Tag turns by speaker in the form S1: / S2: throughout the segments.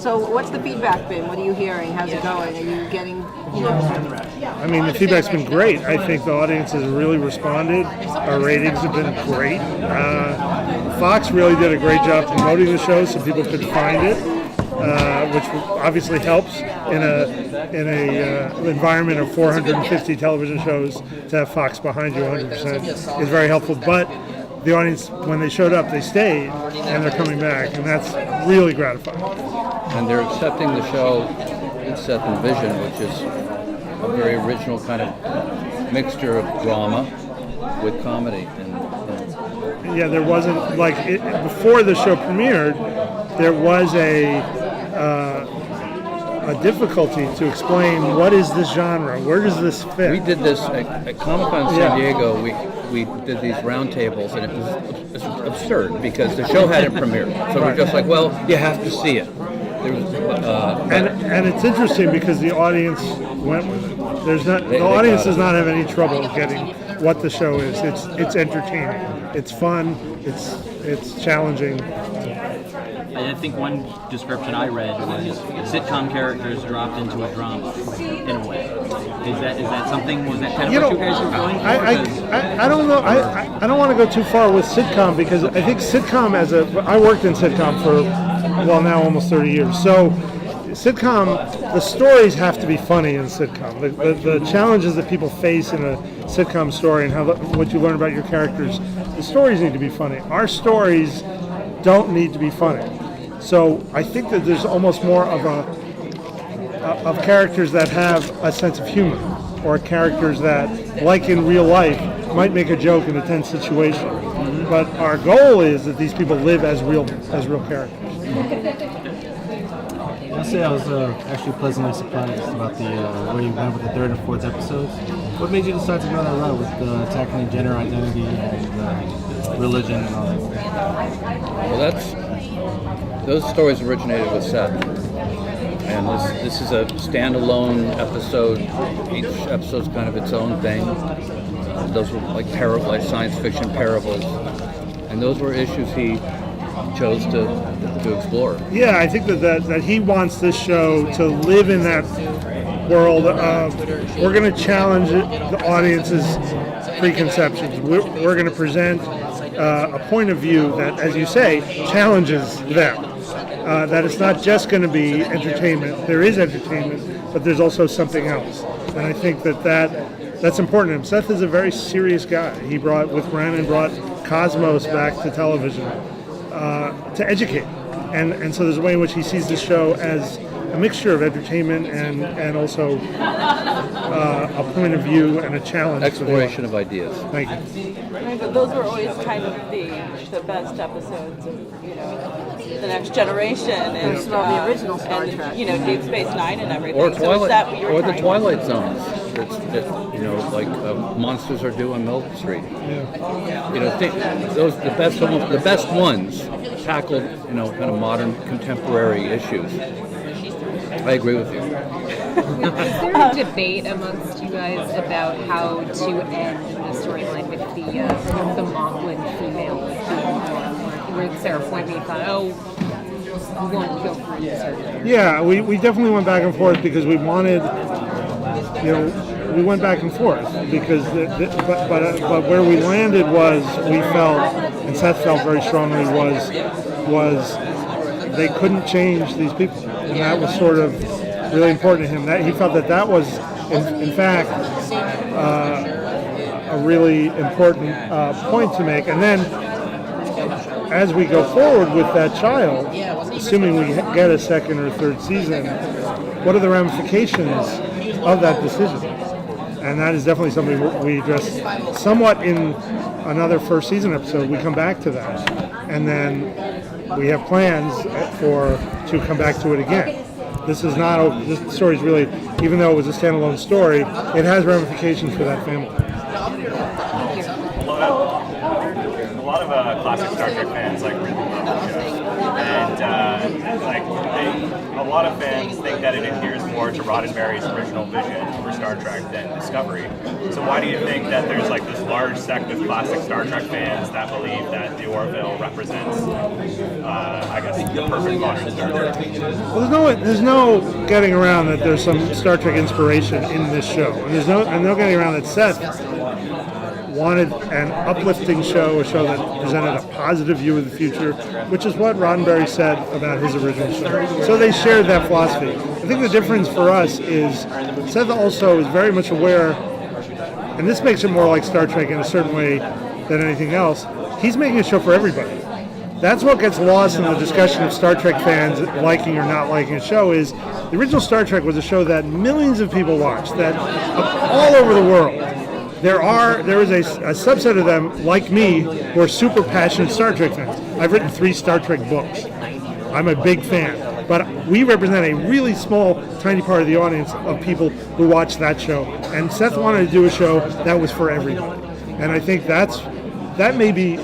S1: So what's the feedback been? What are you hearing? How's it going? Are you getting,
S2: I mean, the feedback's been great. I think the audience has really responded. Our ratings have been great. Fox really did a great job promoting the show so people could find it, which obviously helps in a environment of 450 television shows. To have Fox behind you 100% is very helpful. But the audience, when they showed up, they stayed, and they're coming back, and that's really gratifying.
S3: And they're accepting the show in Seth and Vision, which is a very original kind of mixture of drama with comedy.
S2: Yeah, there wasn't, before the show premiered, there was a difficulty to explain what is this genre, where does this fit?
S3: We did this at Comic-Con San Diego. We did these roundtables, and it was absurd because the show hadn't premiered. So we're just like, well, you have to see it. There was,
S2: and it's interesting because the audience went with it. The audience does not have any trouble getting what the show is. It's entertaining. It's fun. It's challenging.
S4: I think one description I read was sitcom characters dropped into a drama in a way. Is that something? Was that kind of what you guys were going for?
S2: I don't know. I don't want to go too far with sitcom because I think sitcom I worked in sitcom for now almost 30 years. So sitcom, the stories have to be funny in sitcom. The challenges that people face in a sitcom story and what you learn about your characters, the stories need to be funny. Our stories don't need to be funny. So I think that there's almost more of characters that have a sense of humor, or characters that, like in real life, might make a joke in a tense situation. Mm-hmm. But our goal is that these people live as real characters.
S5: I'll say I was actually pleasantly surprised about the where you went with the third and fourth episodes. What made you decide to go that route with tackling gender identity and religion and all that?
S3: Well, those stories originated with Seth, and this is a standalone episode. Each episode's kind of its own thing. Those were like science fiction parables, and those were issues he chose to explore.
S2: Yeah, I think that he wants this show to live in that world of, we're going to challenge the audience's preconceptions. We're going to present a point of view that, as you say, challenges them. That it's not just going to be entertainment. There is entertainment, but there's also something else. And I think that's important to him. Seth is a very serious guy. He brought Cosmos back to television to educate. And so there's a way in which he sees this show as a mixture of entertainment and also a point of view and a challenge.
S3: Exploration of ideas.
S2: Thank you.
S6: But those were always kind of the best episodes of, The Next Generation and
S1: the original Star Trek.
S6: Deep Space Nine and everything.
S3: Or
S6: so
S3: Twilight,
S6: that what you were
S3: or the
S6: trying
S3: Twilight Zones. Monsters Are Due on Milk Street.
S2: Yeah.
S3: The best ones tackled, kind of modern contemporary issues. I agree with you.
S7: Is there a debate amongst you guys about how to end the storyline with the Mocklin female? Where Sarah Pointley thought, we want to go for this.
S2: Yeah, we definitely went back and forth because we wanted, we went back and forth because, but where we landed was, we felt, and Seth felt very strongly, was they couldn't change these people, and that was sort of really important to him. That he felt that was, in fact, a really important point to make. And then, as we go forward with that child, assuming we get a second or third season, what are the ramifications of that decision? And that is definitely something we address somewhat in another first season episode. We come back to that, and then we have plans to come back to it again. This story is really, even though it was a standalone story, it has ramifications for that family.
S8: A lot of classic Star Trek fans really love the show, and a lot of fans think that it adheres more to Roddenberry's original vision for Star Trek than Discovery. So why do you think that there's like this large sect of classic Star Trek fans that believe that the Orville represents, I guess, the perfect modern Star Trek?
S2: Well, there's no getting around that there's some Star Trek inspiration in this show, and there's no getting around that Seth wanted an uplifting show, a show that presented a positive view of the future, which is what Roddenberry said about his original show. So they shared that philosophy. I think the difference for us is Seth also is very much aware, and this makes it more like Star Trek in a certain way than anything else. He's making a show for everybody. That's what gets lost in the discussion of Star Trek fans liking or not liking a show is the original Star Trek was a show that millions of people watched, that all over the world. There is a subset of them, like me, who are super passionate Star Trek fans. I've written 3 Star Trek books. I'm a big fan. But we represent a really small, tiny part of the audience of people who watch that show. And Seth wanted to do a show that was for everybody. And I think that may be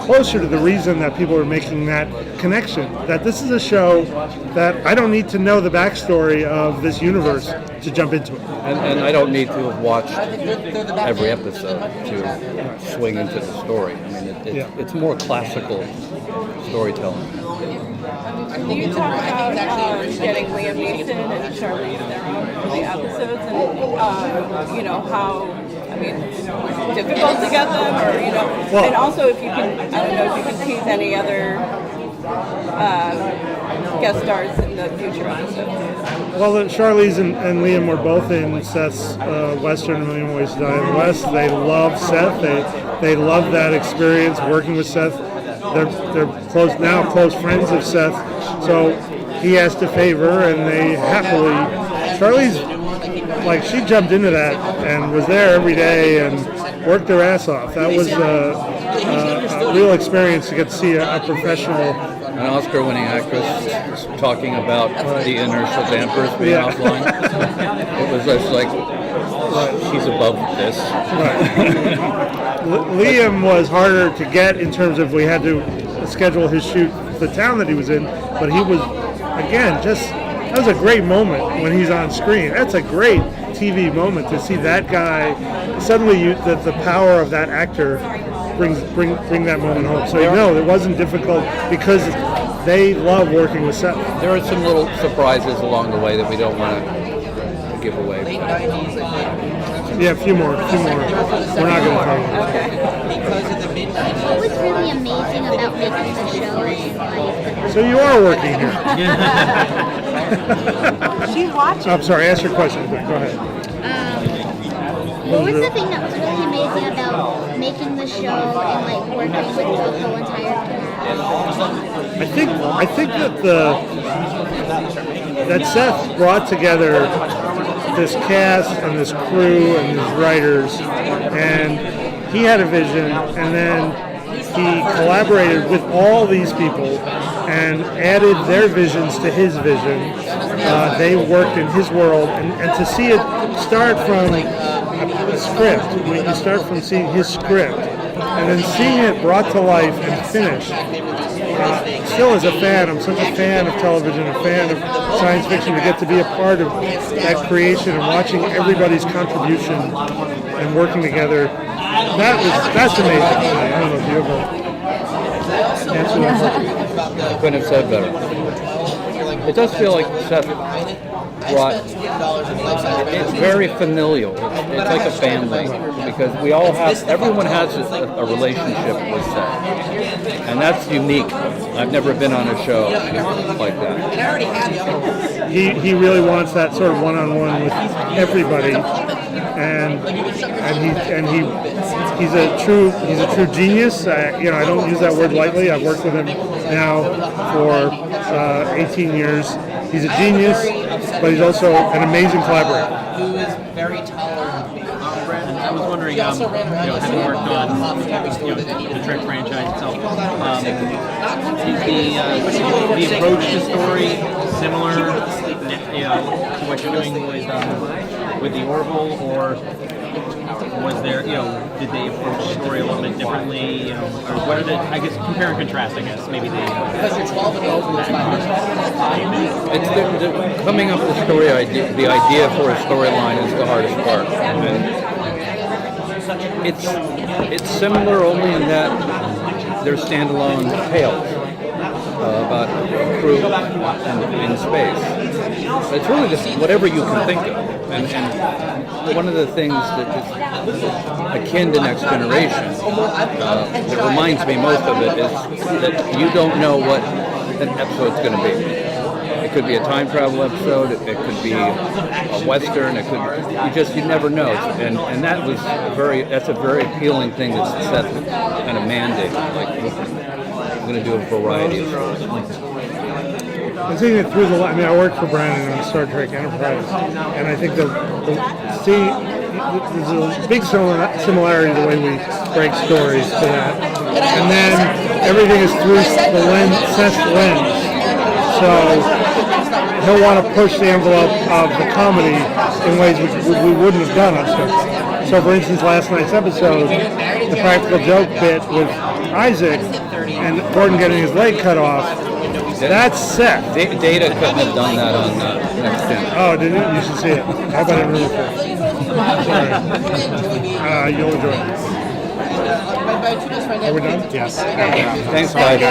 S2: closer to the reason that people are making that connection, that this is a show that I don't need to know the backstory of this universe to jump into it.
S3: And I don't need to have watched every episode to swing into the story. I mean, it's more classical storytelling.
S6: Do you talk about getting Liam Neeson and Charlize Theron for the episodes, and how, difficult to get them, or and also if you can, I don't know if you can tease any other guest stars in the future episodes.
S2: Well, Charlize and Liam were both in Seth's Western A Million Ways to Die in the West. They love Seth. They love that experience working with Seth. They're close friends of Seth. So he asked a favor, and they happily. Charlize, she jumped into that and was there every day and worked her ass off. That was a real experience to get to see a professional.
S3: An Oscar-winning actress talking about the inertial dampers being offline. It was just like, she's above this.
S2: Right. Liam was harder to get in terms of we had to schedule his shoot the town that he was in, but he was, again, that was a great moment when he's on screen. That's a great TV moment to see that guy. Suddenly, the power of that actor bring that moment home. So it wasn't difficult because they love working with Seth.
S3: There are some little surprises along the way that we don't want to give away.
S2: Yeah, a few more. We're not going to talk about it.
S9: What was really amazing about making the show?
S2: So you are working here.
S1: She's watching.
S2: I'm sorry, ask your question. Go ahead.
S9: What was the thing that was really amazing about making the show and working with the whole entire cast?
S2: I think that Seth brought together this cast and this crew and these writers, and he had a vision, and then he collaborated with all these people and added their visions to his vision. They worked in his world, and to see it start from a script, when you start from seeing his script, and then seeing it brought to life and finished. Still as a fan, I'm such a fan of television, a fan of science fiction, to get to be a part of that creation and watching everybody's contribution and working together. That's amazing. I don't know if you ever answered that question.
S3: Couldn't have said better. It does feel like Seth brought, it's very familial. It's like a family, because everyone has a relationship with Seth. And that's unique. I've never been on a show like that.
S2: He really wants that sort of one-on-one with everybody, and he's a true genius. I don't use that word lightly. I've worked with him now for 18 years. He's a genius, but he's also an amazing collaborator.
S10: Who is very tolerant.
S4: Brannon, I was wondering, having worked on the Trek franchise itself, is the approach to story similar to what you're doing with the Orville, or Was there, did they approach the story a little bit differently? Or what are the, I guess, compare and contrast, I guess, maybe they...
S10: Because you're 12 and over, it's fine.
S3: It's the coming up with the story idea. The idea for a storyline is the hardest part. And it's similar only in that they're standalone tales about a crew in space. It's really just whatever you can think of. And one of the things that is akin to Next Generation, that reminds me most of it, is that you don't know what an episode's going to be. It could be a time travel episode. It could be a western. It could you never know. And that's a very appealing thing that's set kind of mandate. Like I'm going to do a variety of shows.
S2: I think that through the line, I worked for Brannon on Star Trek Enterprise, and I think there's a big similarity to the way we break stories to that. And then everything is through the Seth's lens. So he'll want to push the envelope of the comedy in ways we wouldn't have done on Star Trek. So for instance, last night's episode, the practical joke bit with Isaac and Gordon getting his leg cut off, that's Seth.
S3: Data couldn't have done that on Next Gen.
S2: Oh, did it? You should see it. How about it really quick? You'll enjoy it. Are we done?
S3: Yes. Thanks, guys.